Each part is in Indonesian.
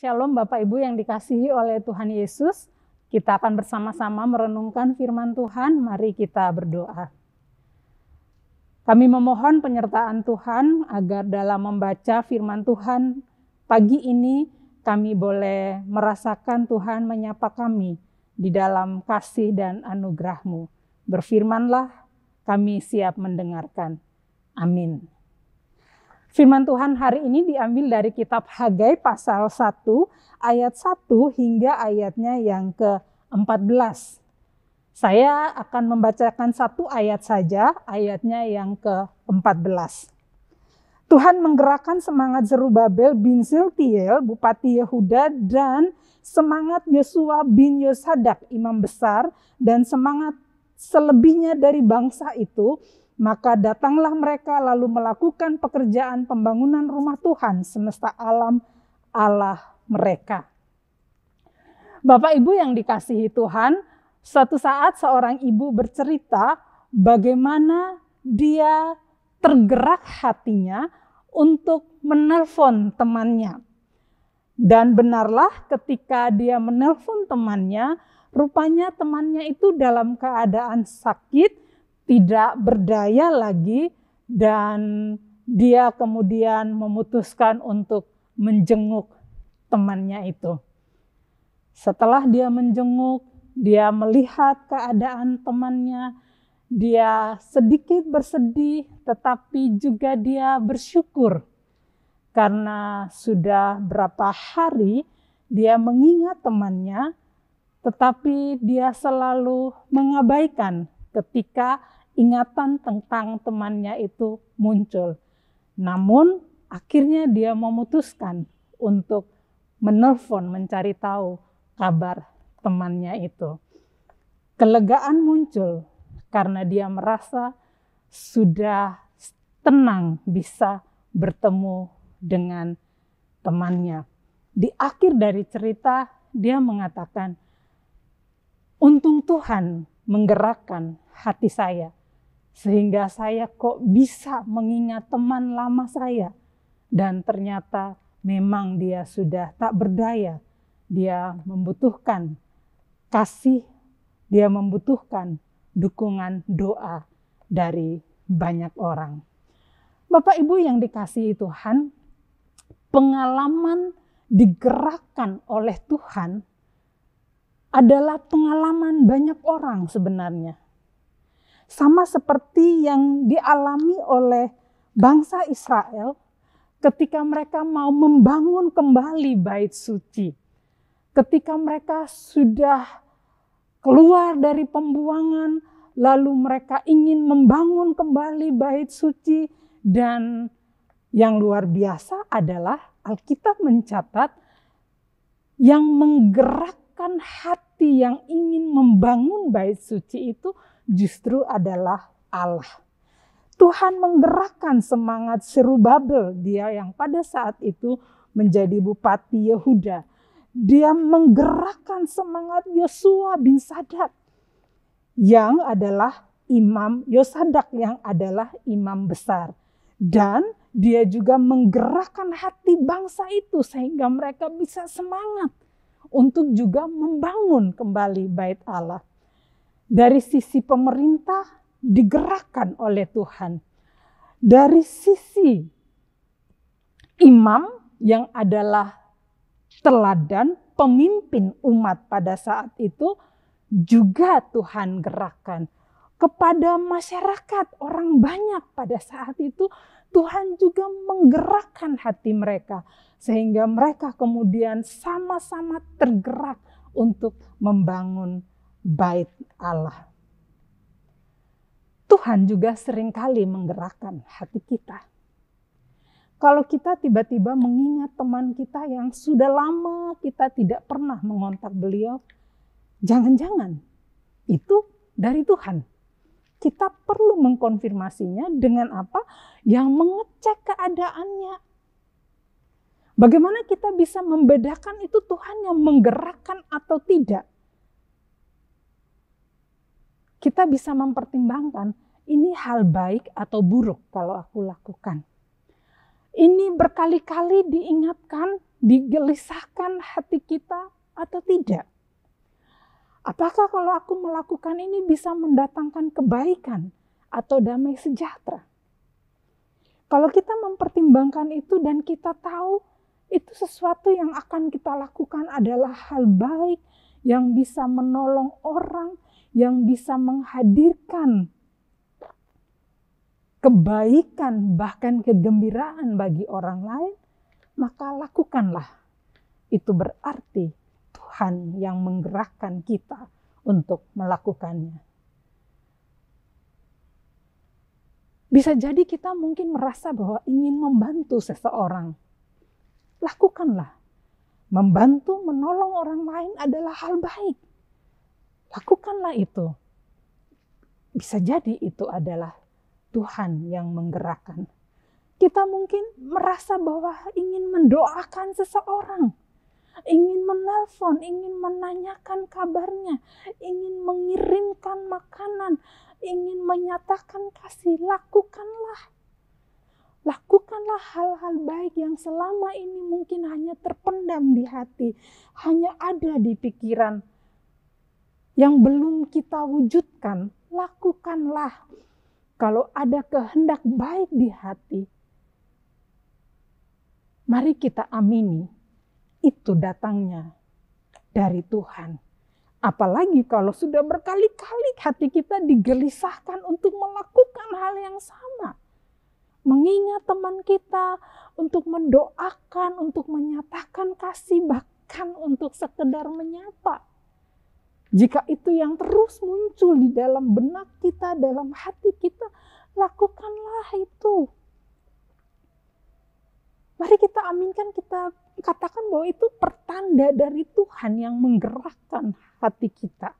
Shalom Bapak Ibu yang dikasihi oleh Tuhan Yesus. Kita akan bersama-sama merenungkan firman Tuhan. Mari kita berdoa. Kami memohon penyertaan Tuhan agar dalam membaca firman Tuhan pagi ini kami boleh merasakan Tuhan menyapa kami di dalam kasih dan anugerah-Mu. Berfirmanlah, kami siap mendengarkan. Amin. Firman Tuhan hari ini diambil dari kitab Hagai pasal 1 ayat 1 hingga ayatnya yang ke-14. Saya akan membacakan satu ayat saja, ayatnya yang ke-14. Tuhan menggerakkan semangat Zerubabel bin Siltiel, Bupati Yehuda, dan semangat Yosua bin Yosadak, imam besar, dan semangat selebihnya dari bangsa itu. Maka datanglah mereka lalu melakukan pekerjaan pembangunan rumah Tuhan semesta alam Allah mereka. Bapak Ibu yang dikasihi Tuhan, suatu saat seorang ibu bercerita bagaimana dia tergerak hatinya untuk menelpon temannya. Dan benarlah ketika dia menelpon temannya, rupanya temannya itu dalam keadaan sakit, tidak berdaya lagi, dan dia kemudian memutuskan untuk menjenguk temannya itu. Setelah dia menjenguk, dia melihat keadaan temannya, dia sedikit bersedih, tetapi juga dia bersyukur. Karena sudah berapa hari dia mengingat temannya, tetapi dia selalu mengabaikan ketika ingatan tentang temannya itu muncul. Namun akhirnya dia memutuskan untuk menelpon mencari tahu kabar temannya itu. Kelegaan muncul karena dia merasa sudah tenang bisa bertemu dengan temannya. Di akhir dari cerita dia mengatakan, untung Tuhan menggerakkan hati saya, sehingga saya kok bisa mengingat teman lama saya. Dan ternyata memang dia sudah tak berdaya. Dia membutuhkan kasih, dia membutuhkan dukungan doa dari banyak orang. Bapak Ibu yang dikasihi Tuhan, pengalaman digerakkan oleh Tuhan adalah pengalaman banyak orang sebenarnya. Sama seperti yang dialami oleh bangsa Israel ketika mereka mau membangun kembali bait suci. Ketika mereka sudah keluar dari pembuangan, lalu mereka ingin membangun kembali bait suci, dan yang luar biasa adalah Alkitab mencatat yang menggerakkan hati yang ingin membangun bait suci itu justru adalah Allah. Tuhan menggerakkan semangat Zerubabel, dia yang pada saat itu menjadi Bupati Yehuda. Dia menggerakkan semangat Yosua bin Sadak, yang adalah imam Yosadak, yang adalah imam besar. Dan dia juga menggerakkan hati bangsa itu sehingga mereka bisa semangat untuk juga membangun kembali bait Allah. Dari sisi pemerintah digerakkan oleh Tuhan. Dari sisi imam yang adalah teladan pemimpin umat pada saat itu juga Tuhan gerakkan. Kepada masyarakat, orang banyak pada saat itu Tuhan juga menggerakkan hati mereka. Sehingga mereka kemudian sama-sama tergerak untuk membangun bait Allah. Tuhan juga seringkali menggerakkan hati kita. Kalau kita tiba-tiba mengingat teman kita yang sudah lama kita tidak pernah mengontak beliau, jangan-jangan itu dari Tuhan. Kita perlu mengkonfirmasinya dengan apa? Yang mengecek keadaannya. Bagaimana kita bisa membedakan itu Tuhan yang menggerakkan atau tidak? Kita bisa mempertimbangkan, ini hal baik atau buruk kalau aku lakukan. Ini berkali-kali diingatkan Digelisahkan hati kita atau tidak? Apakah kalau aku melakukan ini bisa mendatangkan kebaikan atau damai sejahtera? Kalau kita mempertimbangkan itu dan kita tahu itu sesuatu yang akan kita lakukan adalah hal baik yang bisa menolong orang, yang bisa menghadirkan kebaikan bahkan kegembiraan bagi orang lain, maka lakukanlah. Itu berarti Tuhan yang menggerakkan kita untuk melakukannya. Bisa jadi kita mungkin merasa bahwa ingin membantu seseorang. Lakukanlah. Membantu, menolong orang lain adalah hal baik. Lakukanlah itu. Bisa jadi itu adalah Tuhan yang menggerakkan. Kita mungkin merasa bahwa ingin mendoakan seseorang. Ingin menelpon, ingin menanyakan kabarnya, ingin mengirimkan makanan, ingin menyatakan kasih. Lakukanlah. Lakukanlah hal-hal baik yang selama ini mungkin hanya terpendam di hati, hanya ada di pikiran, yang belum kita wujudkan. Lakukanlah. Kalau ada kehendak baik di hati, mari kita amini, itu datangnya dari Tuhan. Apalagi kalau sudah berkali-kali hati kita digelisahkan untuk melakukan hal yang sama. Mengingat teman kita, untuk mendoakan, untuk menyatakan kasih, bahkan untuk sekedar menyapa. Jika itu yang terus muncul di dalam benak kita, dalam hati kita, lakukanlah itu. Mari kita aminkan, kita katakan bahwa itu pertanda dari Tuhan yang menggerakkan hati kita.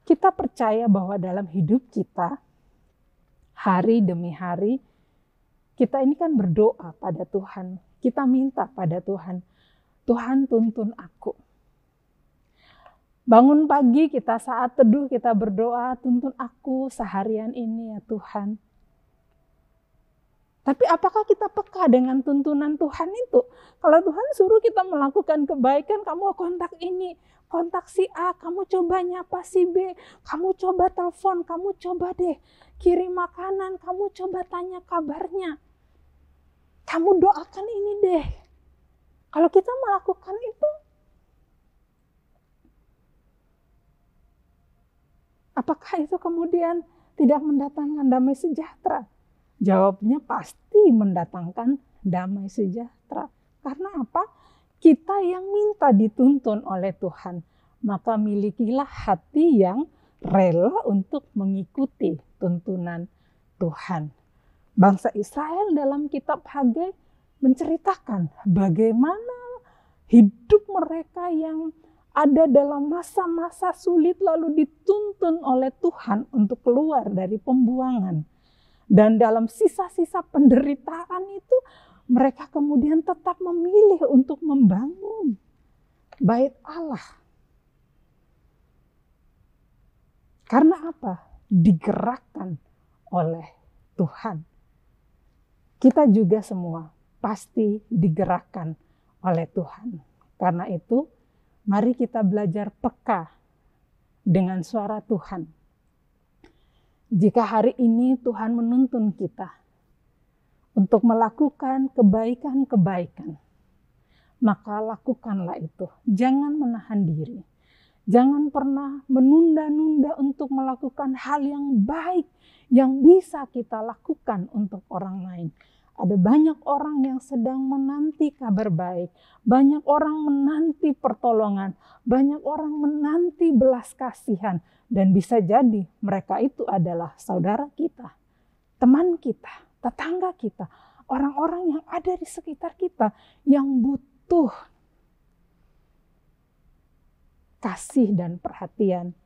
Kita percaya bahwa dalam hidup kita, hari demi hari, kita ini kan berdoa pada Tuhan. Kita minta pada Tuhan, Tuhan tuntun aku. Bangun pagi kita saat teduh kita berdoa, tuntun aku seharian ini ya Tuhan. Tapi apakah kita peka dengan tuntunan Tuhan itu? Kalau Tuhan suruh kita melakukan kebaikan, kamu kontak ini, kontak si A, kamu coba nyapa si B, kamu coba telepon, kamu coba deh kirim makanan, kamu coba tanya kabarnya. Kamu doakan ini deh. Kalau kita melakukan itu, apakah itu kemudian tidak mendatangkan damai sejahtera? Jawabnya pasti mendatangkan damai sejahtera. Karena apa? Kita yang minta dituntun oleh Tuhan. Maka milikilah hati yang rela untuk mengikuti tuntunan Tuhan. Bangsa Israel dalam kitab Hagai menceritakan bagaimana hidup mereka yang ada dalam masa-masa sulit lalu dituntun oleh Tuhan untuk keluar dari pembuangan. Dan dalam sisa-sisa penderitaan itu mereka kemudian tetap memilih untuk membangun bait Allah. Karena apa? Digerakkan oleh Tuhan. Kita juga semua pasti digerakkan oleh Tuhan. Karena itu, mari kita belajar peka dengan suara Tuhan. Jika hari ini Tuhan menuntun kita untuk melakukan kebaikan-kebaikan, maka lakukanlah itu. Jangan menahan diri. Jangan pernah menunda-nunda untuk melakukan hal yang baik yang bisa kita lakukan untuk orang lain. Ada banyak orang yang sedang menanti kabar baik. Banyak orang menanti pertolongan. Banyak orang menanti belas kasihan. Dan bisa jadi mereka itu adalah saudara kita, teman kita, tetangga kita, orang-orang yang ada di sekitar kita yang butuh kasih dan perhatian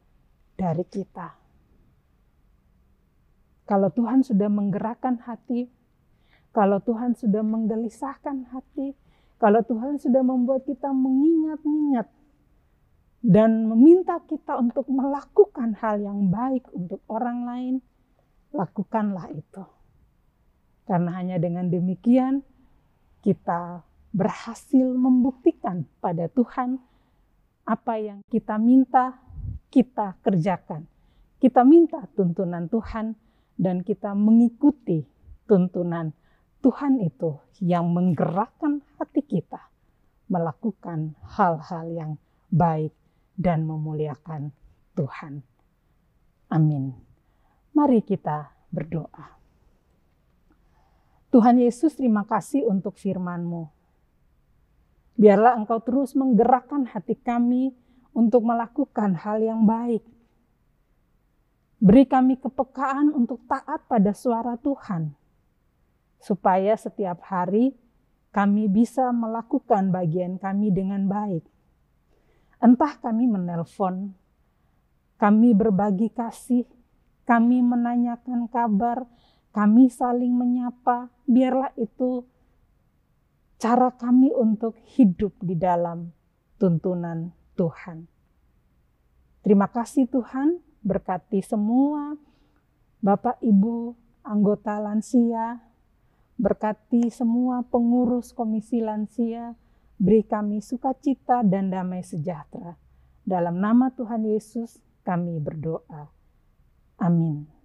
dari kita. Kalau Tuhan sudah menggerakkan hati, kalau Tuhan sudah menggelisahkan hati, kalau Tuhan sudah membuat kita mengingat-ingat dan meminta kita untuk melakukan hal yang baik untuk orang lain, lakukanlah itu. Karena hanya dengan demikian kita berhasil membuktikan pada Tuhan apa yang kita minta, kita kerjakan. Kita minta tuntunan Tuhan dan kita mengikuti tuntunan Tuhan itu yang menggerakkan hati kita melakukan hal-hal yang baik dan memuliakan Tuhan. Amin. Mari kita berdoa. Tuhan Yesus, terima kasih untuk firman-Mu. Biarlah Engkau terus menggerakkan hati kami untuk melakukan hal yang baik. Beri kami kepekaan untuk taat pada suara Tuhan, supaya setiap hari kami bisa melakukan bagian kami dengan baik. Entah kami menelpon, kami berbagi kasih, kami menanyakan kabar, kami saling menyapa, biarlah itu cara kami untuk hidup di dalam tuntunan Tuhan. Terima kasih Tuhan, berkati semua Bapak Ibu anggota lansia, berkati semua pengurus komisi lansia, beri kami sukacita dan damai sejahtera. Dalam nama Tuhan Yesus kami berdoa. Amin.